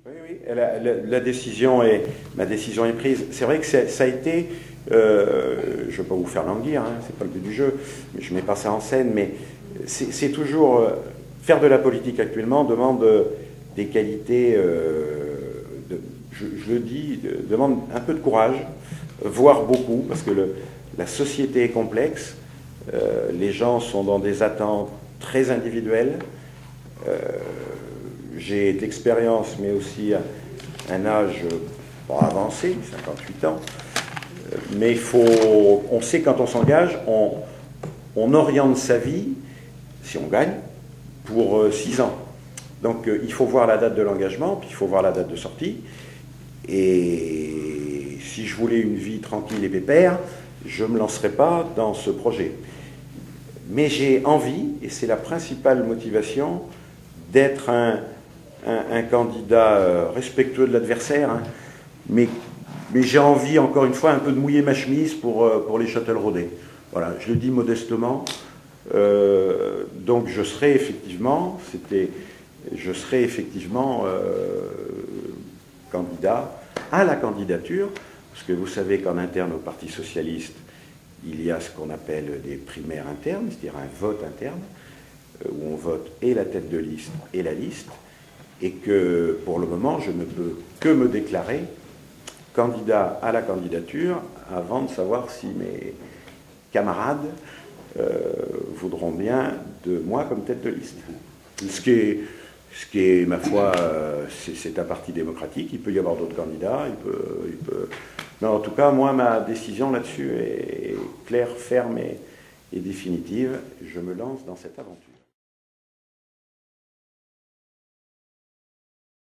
Oui, oui, la décision ma décision est prise. C'est vrai que ça a été, je ne veux pas vous faire languir, hein, c'est pas le but du jeu, mais je ne mets pas ça en scène, mais c'est toujours, faire de la politique actuellement demande des qualités, je le dis, demande un peu de courage, voire beaucoup, parce que la société est complexe, les gens sont dans des attentes très individuelles. J'ai de l'expérience, mais aussi un âge avancé, 58 ans. Mais on sait quand on s'engage, on oriente sa vie, si on gagne, pour 6 ans. Donc il faut voir la date de l'engagement, puis il faut voir la date de sortie. Et si je voulais une vie tranquille et pépère, je ne me lancerais pas dans ce projet. Mais j'ai envie, et c'est la principale motivation, d'être un candidat respectueux de l'adversaire, hein, mais j'ai envie, encore une fois, un peu de mouiller ma chemise pour les Châtelleraudais. Voilà, je le dis modestement. Donc je serai effectivement, candidat à la candidature, parce que vous savez qu'en interne au Parti socialiste, il y a ce qu'on appelle des primaires internes, c'est-à-dire un vote interne, où on vote et la tête de liste et la liste, et que pour le moment, je ne peux que me déclarer candidat à la candidature avant de savoir si mes camarades voudront bien de moi comme tête de liste. Ce qui est, ma foi, c'est un parti démocratique, il peut y avoir d'autres candidats, mais en tout cas, moi, ma décision là-dessus est claire, ferme et définitive. Je me lance dans cette aventure.